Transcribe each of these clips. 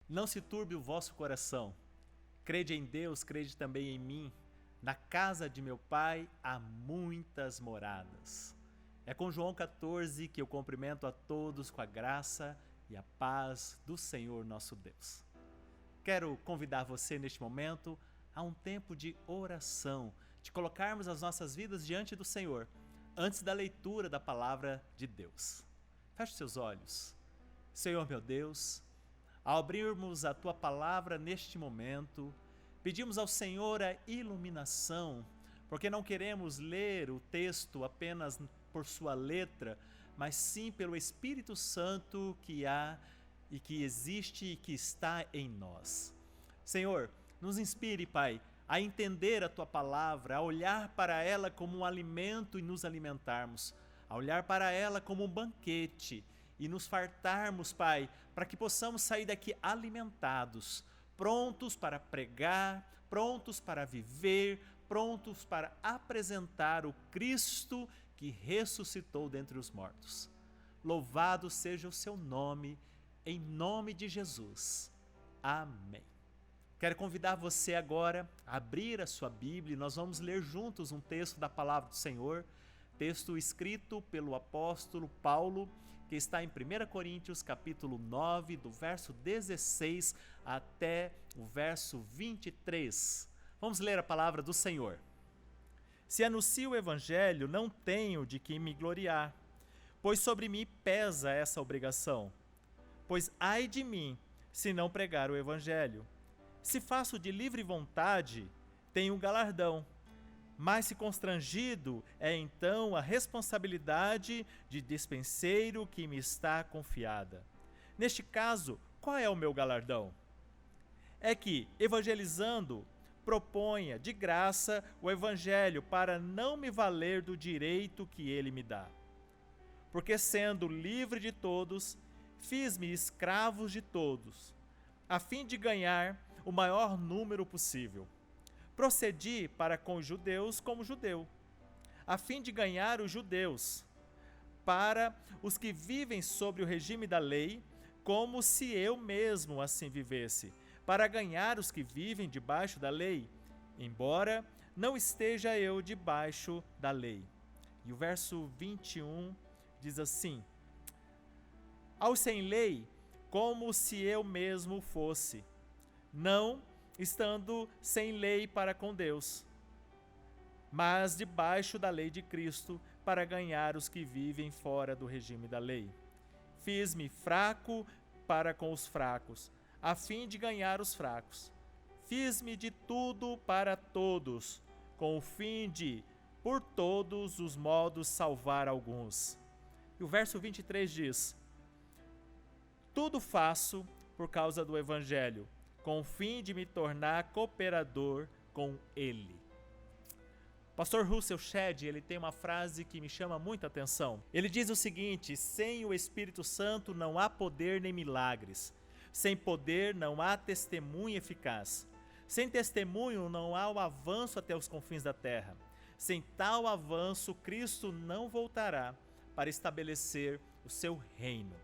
Não se turbe o vosso coração. Crede em Deus, crede também em mim. Na casa de meu Pai há muitas moradas. É com João 14 que eu cumprimento a todos com a graça e a paz do Senhor nosso Deus. Quero convidar você neste momento a um tempo de oração, de colocarmos as nossas vidas diante do Senhor, antes da leitura da palavra de Deus. Feche seus olhos. Senhor meu Deus, ao abrirmos a Tua palavra neste momento, pedimos ao Senhor a iluminação, porque não queremos ler o texto apenas por sua letra, mas sim pelo Espírito Santo que há e que existe e que está em nós. Senhor, nos inspire, Pai, a entender a Tua palavra, a olhar para ela como um alimento e nos alimentarmos, a olhar para ela como um banquete e nos fartarmos, Pai, para que possamos sair daqui alimentados, prontos para pregar, prontos para viver, prontos para apresentar o Cristo que ressuscitou dentre os mortos. Louvado seja o seu nome, em nome de Jesus. Amém. Quero convidar você agora a abrir a sua Bíblia e nós vamos ler juntos um texto da palavra do Senhor, texto escrito pelo apóstolo Paulo, que está em 1 Coríntios capítulo 9, do verso 16 até o verso 23. Vamos ler a palavra do Senhor. Se anuncio o evangelho, não tenho de que me gloriar, pois sobre mim pesa essa obrigação. Pois ai de mim, se não pregar o evangelho. Se faço de livre vontade, tenho um galardão. Mas se constrangido, é então a responsabilidade de despenseiro que me está confiada. Neste caso, qual é o meu galardão? É que, evangelizando, proponha de graça o evangelho para não me valer do direito que ele me dá. Porque sendo livre de todos, fiz-me escravos de todos, a fim de ganhar o maior número possível. Procedi para com os judeus como judeu, a fim de ganhar os judeus, para os que vivem sobre o regime da lei, como se eu mesmo assim vivesse, para ganhar os que vivem debaixo da lei, embora não esteja eu debaixo da lei. E o verso 21 diz assim: aos sem lei, como se eu mesmo fosse, não estando sem lei para com Deus, mas debaixo da lei de Cristo, para ganhar os que vivem fora do regime da lei. Fiz-me fraco para com os fracos, a fim de ganhar os fracos. Fiz-me de tudo para todos, com o fim de, por todos os modos, salvar alguns. E o verso 23 diz: tudo faço por causa do evangelho, com o fim de me tornar cooperador com ele. Pastor Russell Shedd, ele tem uma frase que me chama muita atenção. Ele diz o seguinte: sem o Espírito Santo não há poder nem milagres. Sem poder não há testemunho eficaz. Sem testemunho não há o avanço até os confins da terra. Sem tal avanço, Cristo não voltará para estabelecer o seu reino.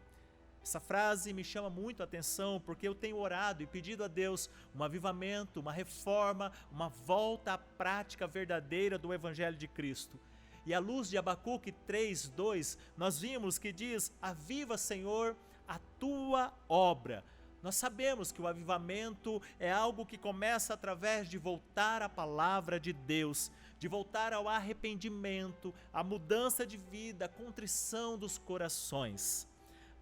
Essa frase me chama muito a atenção porque eu tenho orado e pedido a Deus um avivamento, uma reforma, uma volta à prática verdadeira do Evangelho de Cristo. E à luz de Abacuque 3:2, nós vimos que diz: aviva, Senhor, a tua obra. Nós sabemos que o avivamento é algo que começa através de voltar à palavra de Deus, de voltar ao arrependimento, à mudança de vida, à contrição dos corações.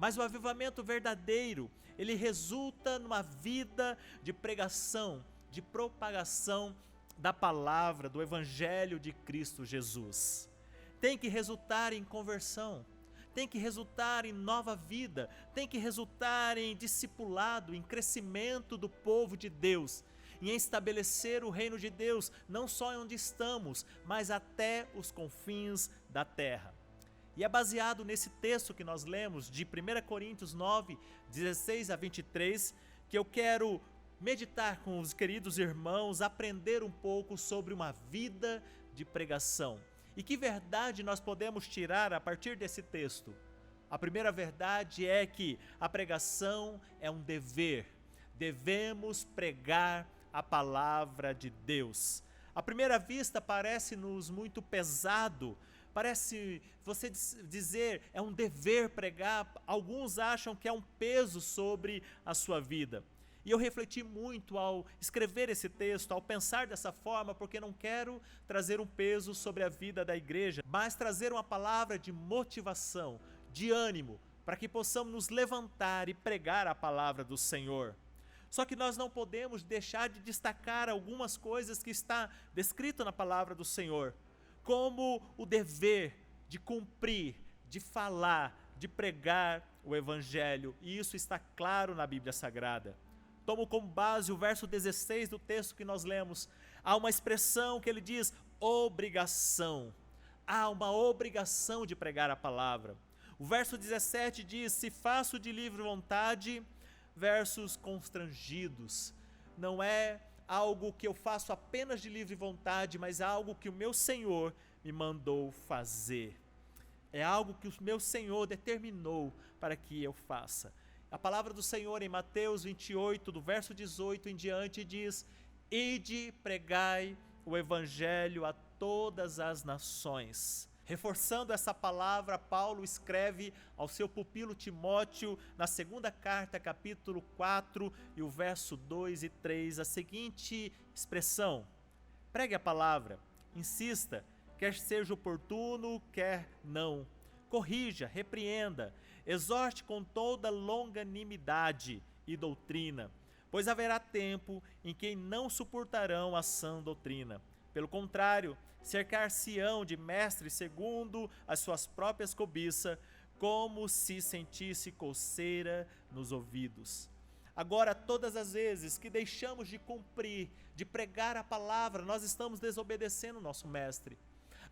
Mas o avivamento verdadeiro, ele resulta numa vida de pregação, de propagação da palavra, do Evangelho de Cristo Jesus. Tem que resultar em conversão, tem que resultar em nova vida, tem que resultar em discipulado, em crescimento do povo de Deus, em estabelecer o reino de Deus, não só onde estamos, mas até os confins da terra. E é baseado nesse texto que nós lemos de 1 Coríntios 9, 16 a 23, que eu quero meditar com os queridos irmãos, aprender um pouco sobre uma vida de pregação. E que verdade nós podemos tirar a partir desse texto? A primeira verdade é que a pregação é um dever. devemos pregar a palavra de Deus. À primeira vista parece-nos muito pesado, parece você dizer é um dever pregar, alguns acham que é um peso sobre a sua vida. E eu refleti muito ao escrever esse texto, ao pensar dessa forma, porque não quero trazer um peso sobre a vida da igreja, mas trazer uma palavra de motivação, de ânimo, para que possamos nos levantar e pregar a palavra do Senhor. Só que nós não podemos deixar de destacar algumas coisas que está descrito na palavra do Senhor, como o dever de cumprir, de falar, de pregar o Evangelho, e isso está claro na Bíblia Sagrada. Tomo como base o verso 16 do texto que nós lemos. Há uma expressão que ele diz, obrigação. Há uma obrigação de pregar a palavra. O verso 17 diz, se faço de livre vontade, versos constrangidos. Não é algo que eu faço apenas de livre vontade, mas algo que o meu Senhor me mandou fazer. É algo que o meu Senhor determinou para que eu faça. A palavra do Senhor em Mateus 28, do verso 18 em diante, diz, ide, pregai o evangelho a todas as nações. Reforçando essa palavra, Paulo escreve ao seu pupilo Timóteo, na segunda carta, capítulo 4, e o verso 2 e 3, a seguinte expressão, pregue a palavra, insista, quer seja oportuno, quer não, corrija, repreenda, exorte com toda longanimidade e doutrina, pois haverá tempo em que não suportarão a sã doutrina. Pelo contrário, cercar-se-ão de mestres segundo as suas próprias cobiças, como se sentisse coceira nos ouvidos. Agora, todas as vezes que deixamos de cumprir, de pregar a palavra, nós estamos desobedecendo o nosso mestre.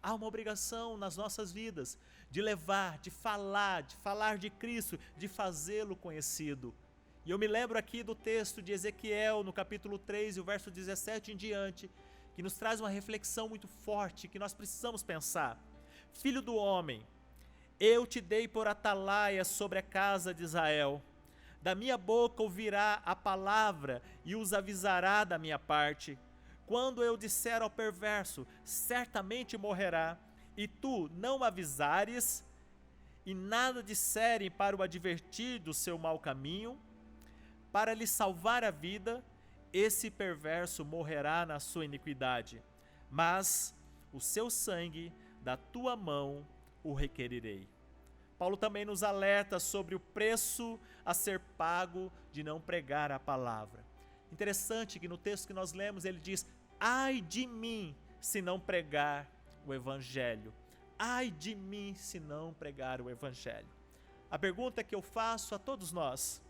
Há uma obrigação nas nossas vidas de levar, de falar de Cristo, de fazê-lo conhecido. E eu me lembro aqui do texto de Ezequiel, no capítulo 3, e o verso 17 em diante, que nos traz uma reflexão muito forte, que nós precisamos pensar. Filho do homem, eu te dei por atalaia sobre a casa de Israel. Da minha boca ouvirá a palavra e os avisará da minha parte. Quando eu disser ao perverso, certamente morrerá, e tu não avisares, e nada disserem para o advertir do seu mau caminho, para lhe salvar a vida, esse perverso morrerá na sua iniquidade, mas o seu sangue da tua mão o requerirei. Paulo também nos alerta sobre o preço a ser pago de não pregar a palavra. Interessante que no texto que nós lemos ele diz, ai de mim se não pregar o evangelho. Ai de mim se não pregar o evangelho. A pergunta que eu faço a todos nós,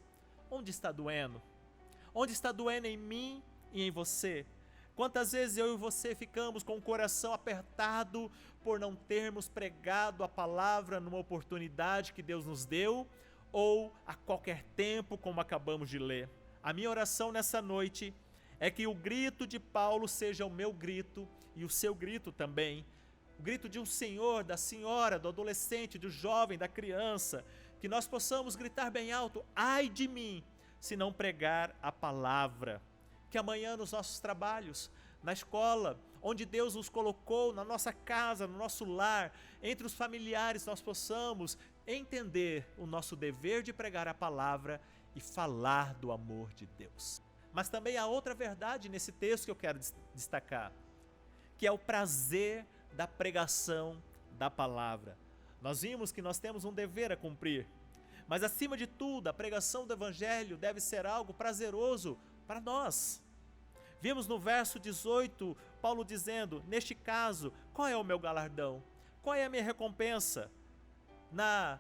onde está doendo? Onde está doendo em mim e em você? Quantas vezes eu e você ficamos com o coração apertado por não termos pregado a palavra numa oportunidade que Deus nos deu ou a qualquer tempo, como acabamos de ler? A minha oração nessa noite é que o grito de Paulo seja o meu grito e o seu grito também. O grito de um senhor, da senhora, do adolescente, do jovem, da criança, que nós possamos gritar bem alto, ai de mim, se não pregar a palavra. Que amanhã nos nossos trabalhos, na escola, onde Deus nos colocou, na nossa casa, no nosso lar, entre os familiares, nós possamos entender o nosso dever de pregar a palavra e falar do amor de Deus. Mas também há outra verdade nesse texto que eu quero destacar, que é o prazer da pregação da palavra. Nós vimos que nós temos um dever a cumprir, mas acima de tudo, a pregação do evangelho deve ser algo prazeroso para nós. Vimos no verso 18, Paulo dizendo, neste caso, qual é o meu galardão? Qual é a minha recompensa? Na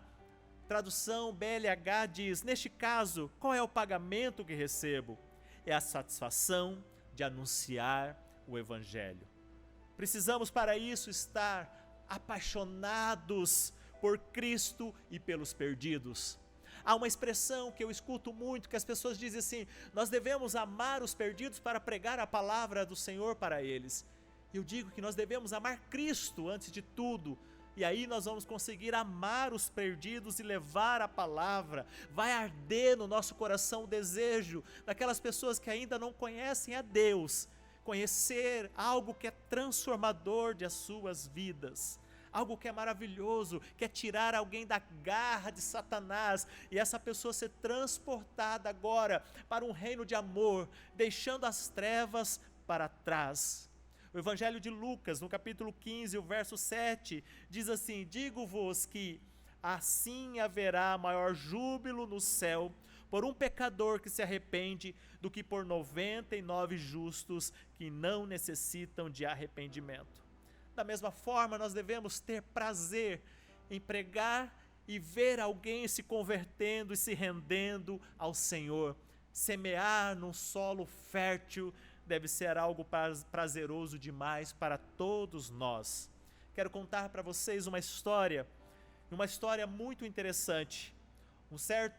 tradução BLH diz, neste caso, qual é o pagamento que recebo? É a satisfação de anunciar o evangelho. Precisamos para isso estar apaixonados por Cristo e pelos perdidos. Há uma expressão que eu escuto muito, que as pessoas dizem assim, nós devemos amar os perdidos para pregar a palavra do Senhor para eles. Eu digo que nós devemos amar Cristo antes de tudo, e aí nós vamos conseguir amar os perdidos e levar a palavra. Vai arder no nosso coração o desejo daquelas pessoas que ainda não conhecem a Deus, conhecer algo que é transformador de as suas vidas, algo que é maravilhoso, que é tirar alguém da garra de Satanás e essa pessoa ser transportada agora para um reino de amor, deixando as trevas para trás. O Evangelho de Lucas, no capítulo 15, o verso 7, diz assim: digo-vos que assim haverá maior júbilo no céu por um pecador que se arrepende do que por 99 justos que não necessitam de arrependimento. Da mesma forma, nós devemos ter prazer em pregar e ver alguém se convertendo e se rendendo ao Senhor. Semear num solo fértil deve ser algo prazeroso demais para todos nós. Quero contar para vocês uma história muito interessante.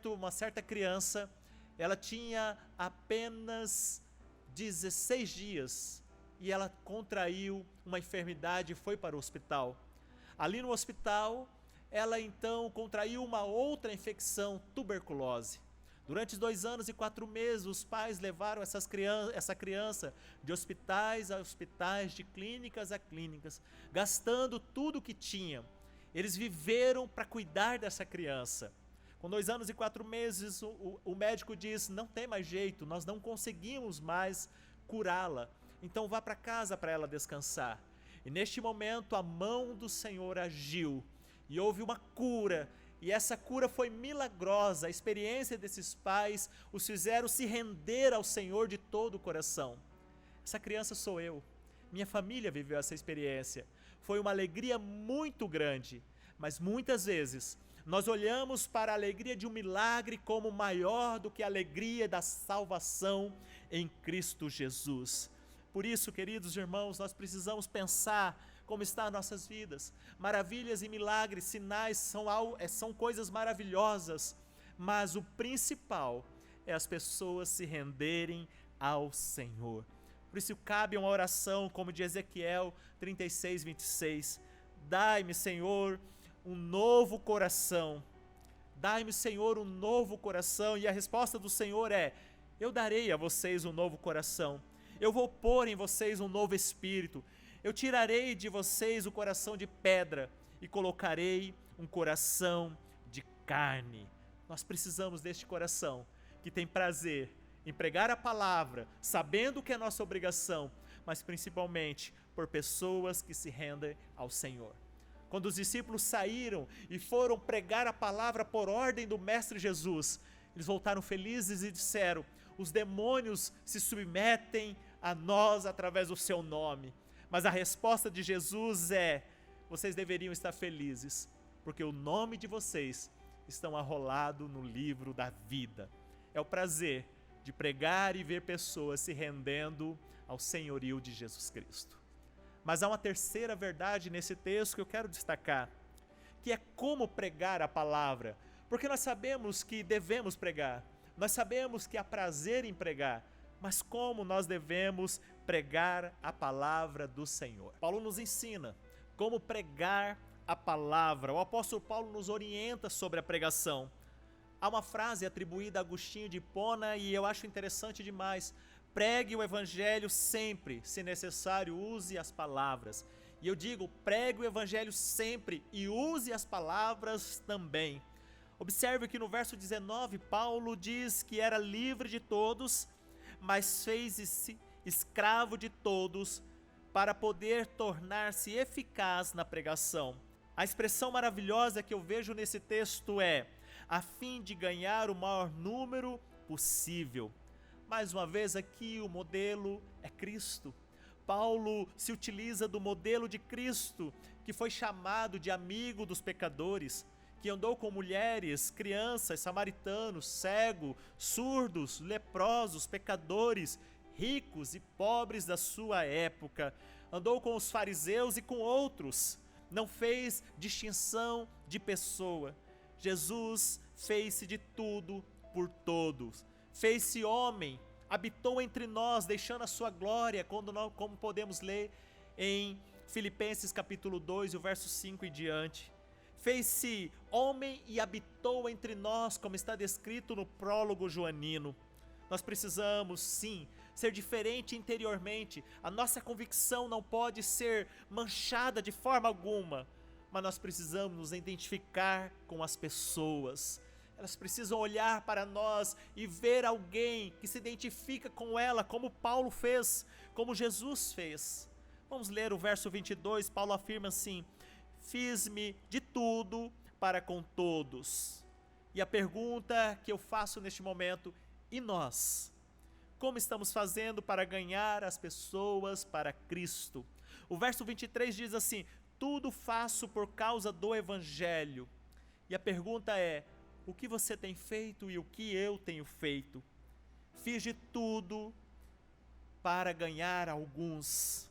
Uma certa criança, ela tinha apenas 16 dias e ela contraiu uma enfermidade e foi para o hospital. Ali no hospital, ela então contraiu uma outra infecção, tuberculose. Durante 2 anos e 4 meses, os pais levaram essa criança de hospitais a hospitais, de clínicas a clínicas, gastando tudo o que tinham. Eles viveram para cuidar dessa criança. Com 2 anos e 4 meses, o médico diz: não tem mais jeito, nós não conseguimos mais curá-la, então vá para casa para ela descansar. E neste momento a mão do Senhor agiu e houve uma cura, e essa cura foi milagrosa. A experiência desses pais os fizeram se render ao Senhor de todo o coração. Essa criança sou eu, minha família viveu essa experiência, foi uma alegria muito grande, mas muitas vezes nós olhamos para a alegria de um milagre como maior do que a alegria da salvação em Cristo Jesus. Por isso, queridos irmãos, nós precisamos pensar como estão as nossas vidas. Maravilhas e milagres, sinais são coisas maravilhosas, mas o principal é as pessoas se renderem ao Senhor. Por isso cabe uma oração como de Ezequiel 36, 26. Dai-me, Senhor, um novo coração. Dai-me, Senhor, um novo coração. E a resposta do Senhor é: eu darei a vocês um novo coração. Eu vou pôr em vocês um novo espírito. Eu tirarei de vocês o coração de pedra e colocarei um coração de carne. Nós precisamos deste coração que tem prazer em pregar a palavra, sabendo que é nossa obrigação, mas principalmente por pessoas que se rendem ao Senhor. Quando os discípulos saíram e foram pregar a palavra por ordem do Mestre Jesus, eles voltaram felizes e disseram: os demônios se submetem a nós através do seu nome. Mas a resposta de Jesus é: vocês deveriam estar felizes, porque o nome de vocês estão arrolado no livro da vida. É o prazer de pregar e ver pessoas se rendendo ao senhorio de Jesus Cristo. Mas há uma terceira verdade nesse texto que eu quero destacar, que é como pregar a palavra, porque nós sabemos que devemos pregar, nós sabemos que há prazer em pregar, mas como nós devemos pregar a palavra do Senhor? Paulo nos ensina como pregar a palavra. O apóstolo Paulo nos orienta sobre a pregação. Há uma frase atribuída a Agostinho de Hipona e eu acho interessante demais: pregue o evangelho sempre, se necessário use as palavras. E eu digo, pregue o evangelho sempre e use as palavras também. Observe que no verso 19 Paulo diz que era livre de todos, mas fez-se escravo de todos para poder tornar-se eficaz na pregação. A expressão maravilhosa que eu vejo nesse texto é: a fim de ganhar o maior número possível. Mais uma vez aqui o modelo é Cristo. Paulo se utiliza do modelo de Cristo, que foi chamado de amigo dos pecadores, que andou com mulheres, crianças, samaritanos, cegos, surdos, leprosos, pecadores, ricos e pobres da sua época. Andou com os fariseus e com outros. Não fez distinção de pessoa. Jesus fez-se de tudo por todos. Fez-se homem, habitou entre nós, deixando a sua glória, como podemos ler em Filipenses capítulo 2, o verso 5 e diante. Fez-se homem e habitou entre nós, como está descrito no prólogo joanino. Nós precisamos, sim, ser diferente interiormente. A nossa convicção não pode ser manchada de forma alguma, mas nós precisamos nos identificar com as pessoas. Elas precisam olhar para nós e ver alguém que se identifica com ela, como Paulo fez, como Jesus fez. Vamos ler o verso 22, Paulo afirma assim: fiz-me de tudo para com todos. E a pergunta que eu faço neste momento: e nós? Como estamos fazendo para ganhar as pessoas para Cristo? O verso 23 diz assim: tudo faço por causa do Evangelho. E a pergunta é: o que você tem feito e o que eu tenho feito? Fiz de tudo para ganhar alguns.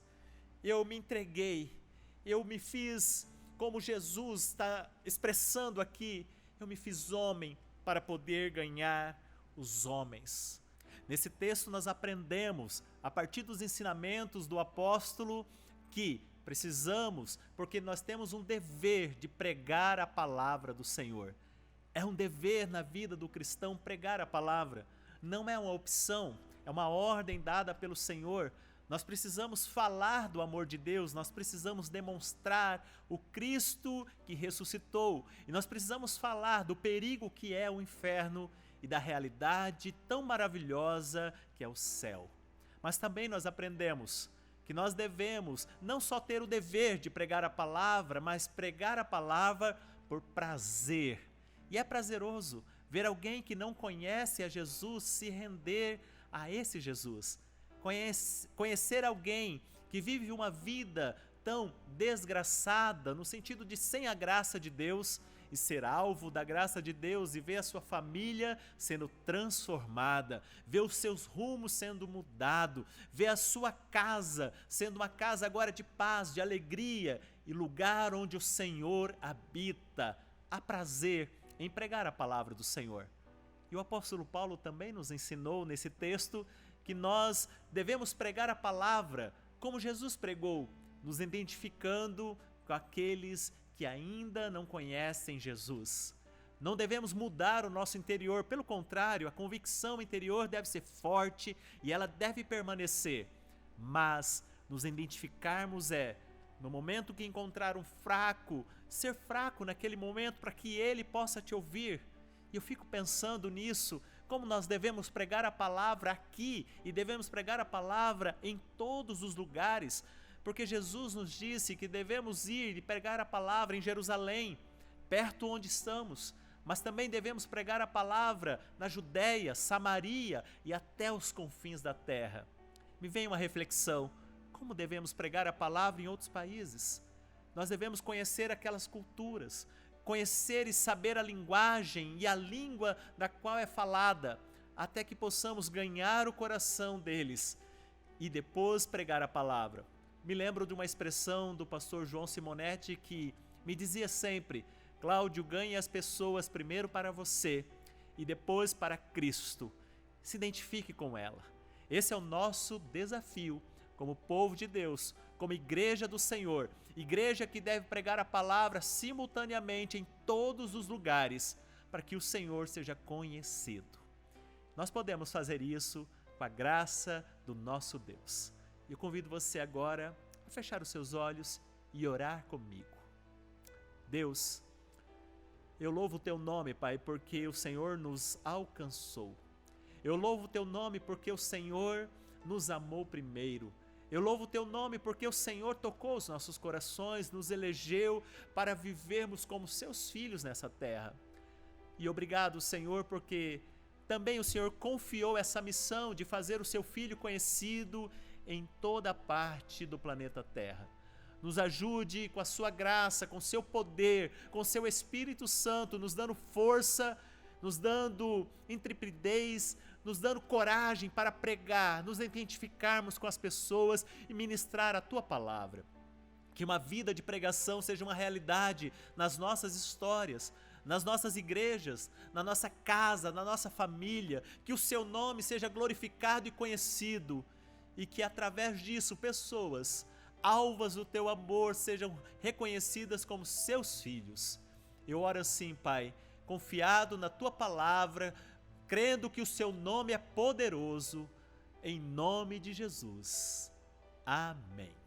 Eu me entreguei, eu me fiz como Jesus está expressando aqui, eu me fiz homem para poder ganhar os homens. Nesse texto nós aprendemos, a partir dos ensinamentos do apóstolo, que precisamos, porque nós temos um dever de pregar a palavra do Senhor. É um dever na vida do cristão pregar a palavra, não é uma opção, é uma ordem dada pelo Senhor. Nós precisamos falar do amor de Deus, nós precisamos demonstrar o Cristo que ressuscitou, e nós precisamos falar do perigo que é o inferno e da realidade tão maravilhosa que é o céu. Mas também nós aprendemos que nós devemos não só ter o dever de pregar a palavra, mas pregar a palavra por prazer. E é prazeroso ver alguém que não conhece a Jesus se render a esse Jesus. Conhecer alguém que vive uma vida tão desgraçada, no sentido de sem a graça de Deus, e ser alvo da graça de Deus, e ver a sua família sendo transformada, ver os seus rumos sendo mudados, ver a sua casa sendo uma casa agora de paz, de alegria, e lugar onde o Senhor habita. Há prazer em pregar a palavra do Senhor. E o apóstolo Paulo também nos ensinou nesse texto que nós devemos pregar a palavra como Jesus pregou, nos identificando com aqueles que ainda não conhecem Jesus. Não devemos mudar o nosso interior, pelo contrário, a convicção interior deve ser forte e ela deve permanecer. Mas nos identificarmos no momento que encontrar um fraco, ser fraco naquele momento para que ele possa te ouvir. E eu fico pensando nisso, como nós devemos pregar a palavra aqui e devemos pregar a palavra em todos os lugares, porque Jesus nos disse que devemos ir e pregar a palavra em Jerusalém, perto onde estamos, mas também devemos pregar a palavra na Judéia, Samaria e até os confins da terra. Me vem uma reflexão: como devemos pregar a palavra em outros países? Nós devemos conhecer aquelas culturas, conhecer e saber a linguagem e a língua da qual é falada, até que possamos ganhar o coração deles e depois pregar a palavra. Me lembro de uma expressão do pastor João Simonetti que me dizia sempre: Cláudio, ganhe as pessoas primeiro para você e depois para Cristo. Se identifique com ela. Esse é o nosso desafio como povo de Deus, como igreja do Senhor, igreja que deve pregar a palavra simultaneamente em todos os lugares, para que o Senhor seja conhecido. Nós podemos fazer isso com a graça do nosso Deus. Eu convido você agora a fechar os seus olhos e orar comigo. Deus, eu louvo o teu nome, Pai, porque o Senhor nos alcançou. Eu louvo o teu nome porque o Senhor nos amou primeiro. Eu louvo o teu nome porque o Senhor tocou os nossos corações, nos elegeu para vivermos como seus filhos nessa terra. E obrigado, Senhor, porque também o Senhor confiou essa missão de fazer o seu Filho conhecido em toda parte do planeta Terra. Nos ajude com a sua graça, com o seu poder, com o seu Espírito Santo, nos dando força, nos dando intrepidez, nos dando coragem para pregar, nos identificarmos com as pessoas e ministrar a tua palavra. Que uma vida de pregação seja uma realidade nas nossas histórias, nas nossas igrejas, na nossa casa, na nossa família, que o seu nome seja glorificado e conhecido, e que através disso pessoas alvas do teu amor sejam reconhecidas como seus filhos. Eu oro assim, Pai, confiado na tua palavra, crendo que o seu nome é poderoso, em nome de Jesus. Amém.